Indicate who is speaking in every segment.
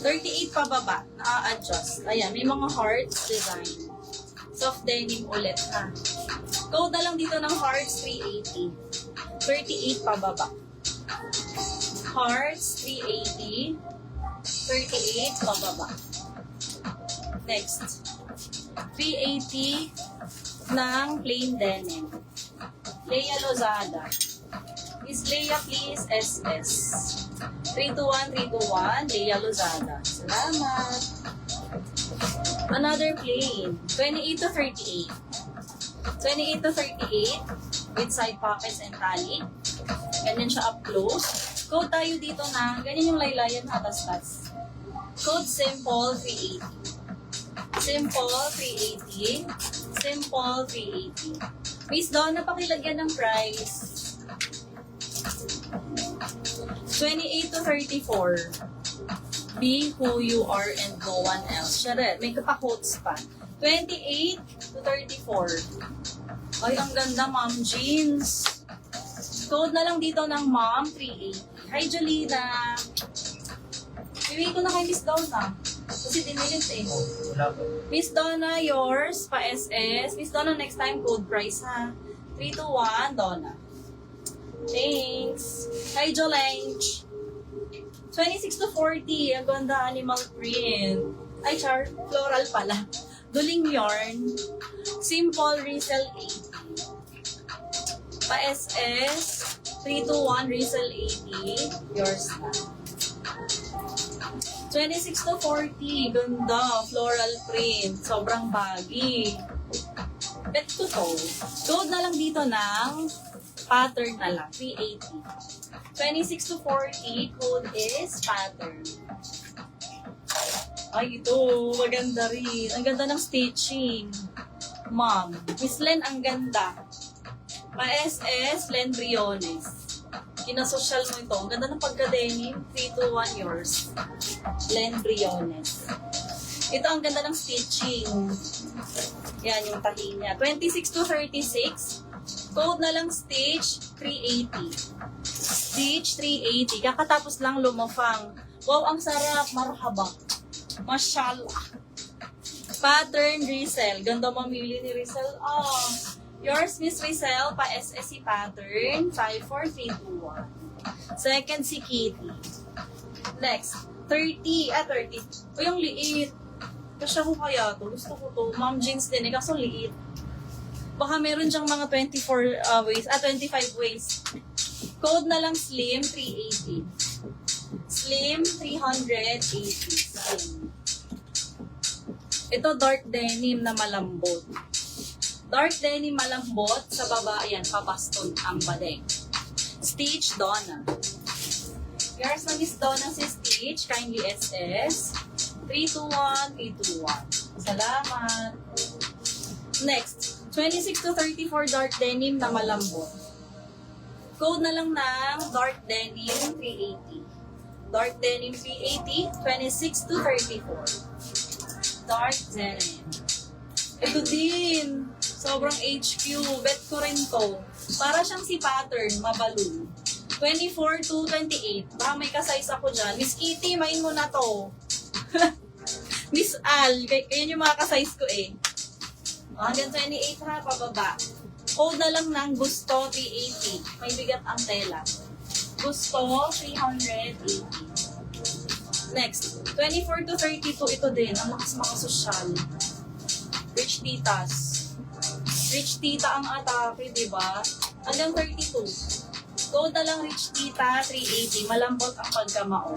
Speaker 1: 38 pababa, na-adjust. Ayan, may mga hearts design. Soft denim ulit ha. Code na lang dito ng hearts 380. 38 pababa. Hearts 380. 38 pababa. Next. 380 ng plain denim. Leia Lozada. Miss Leia, please, SS. 321, Leia Lozada. Salamat. Another plain. 28 to 38. 28 to 38 with side pockets and tali. Ganyan siya up close. Code tayo dito na, ganyan yung laylayan hatas-tas. Code simple 380. Simple 380. Simple 380. Miss Donna, pakilagyan ng price. 28 to 34. Be who you are and no one else. Siya may kapa-quotes pa. 28 to 34. Ay, ang ganda, mom jeans. Code na lang dito ng mom, 380. Hi, Jolina. Bibigay ko na kay Miss Donna. Kasi dinilit eh. Miss Donna, yours, pa SS. Miss Donna, next time, code price ha. 321, Donna. Thanks. Hi, Jolange. 26 to 40. Ang ganda, animal print. Ay, char. Floral pala. Duling yarn. Simple resell 80. Pa SS. 321 resell 80. Yours na. 26 to 40. Ganda. Floral print. Sobrang baggy. Bet to toe. Code na lang dito ng pattern na lang. 380. 26 to 40. Code is pattern. Ay, ito. Maganda rin. Ang ganda ng stitching. Mom. Miss Len, ang ganda. Pa-SS, Len Briones. Kinasosyal mo ito. Ang ganda ng pagka-denim. 321 yours. Len Briones. Ito ang ganda ng stitching. Yan yung tahi niya. 26 to 36. Code na lang stitch 380. Stitch 380. Kakatapos lang lumafang. Wow, ang sarap. Marhaba. Mashallah. Pattern Rizal. Ganda mamili ni Rizal. Oh. Yours, Miss Rizal, pa SSC pattern. 54321. Second, si Kitty. Next. 30. 30. O yung liit. Kasya ko kaya to. Gusto ko to. Mom jeans din eh. Kaso liit. Baka meron dyang mga 24 ways. 25 ways. Code na lang slim 380. Slim 380. Slim. Ito dark denim na malambot. Dark denim malambot. Sa baba, ayan, papaston ang badeng. Stitch Donna. Yours na Miss Donna si Stitch. Kindly SS. 321, 321. Salamat. Next. 26 to 34 dark denim na malambot. Code na lang ng dark denim 380. Dark denim 380, 26 to 34. Dark denim. Ito din. Sobrang HQ. Bet ko rin to. Para siyang si pattern, mabalun. 24 to 28. Baka may ka-size ako dyan. Miss Kitty, main mo na to. Miss Al, kayo yung mga ka-size ko eh. Hanggang 28 ha, pababa. Code na lang ng Gusto 380. May bigat ang tela. Gusto 380. Next, 24 to 32. Ito din. Ang lakas mga sosyal. Rich Titas. Rich Tita ang atake, diba? Hanggang 32. Code na lang Rich Tita 380. Malambot ang pagkamao.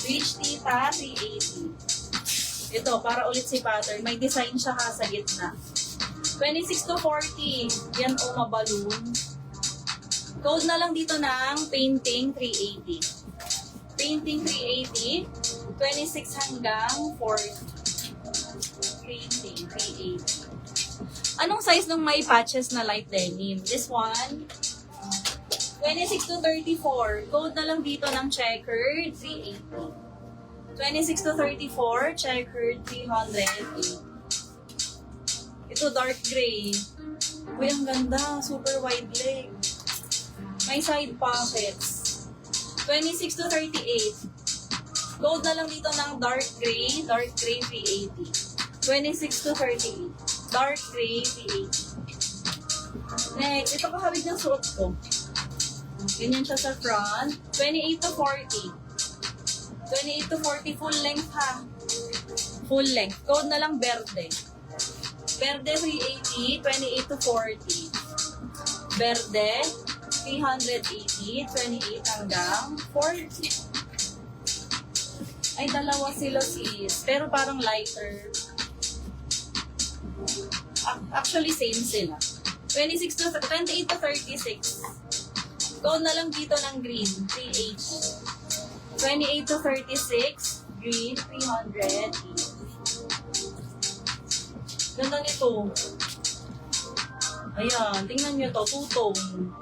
Speaker 1: Rich Tita 380. Ito, para ulit si pattern. May design siya ha sa gitna. 26 to 40. Yan o maballoon. Code na lang dito ng painting 380. Painting 380. 26 hanggang 40. Painting 380. Anong size ng may patches na light denim? This one. 26 to 34. Code na lang dito ng checkered 380. 26 to 34, checkered 380. Ito dark gray. Uy, ang ganda. Super wide leg. May side pockets. 26 to 38. Code na lang dito ng dark gray 380. 26 to 38. Dark gray 380. Next, ito kahawig ng suot ko. Ganyan siya sa front. 28 to 40. 28 to 40 full length ha. Full length. Code na lang Verde. Verde 380, 28 to 40. Verde 380, 28 hanggang 40. Ay, dalawa sila sis. Pero parang lighter. Actually, same sila. 28 to 36. Code na lang dito ng green, 3H. 28 to 36, green, 380. Ganda nito. Ayan, tingnan nyo to, two-tone.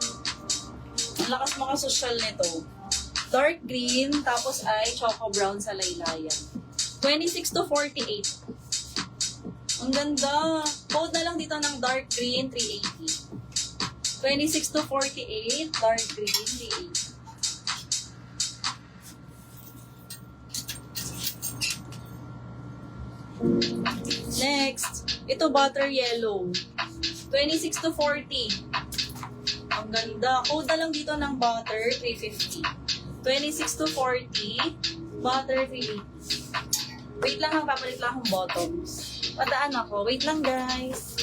Speaker 1: Ang lakas mga social nito. Dark green, tapos ay choco brown sa laylayan. 26 to 48. Ang ganda. Code na lang dito ng dark green, 380. 26 to 48, dark green, 380. Next, ito butter yellow. 26 to 40. Ang ganda. Code na lang dito ng butter, 350. 26 to 40, butter 380. Wait lang, papalit lang akong bottoms. Padaan ako. Wait lang, guys.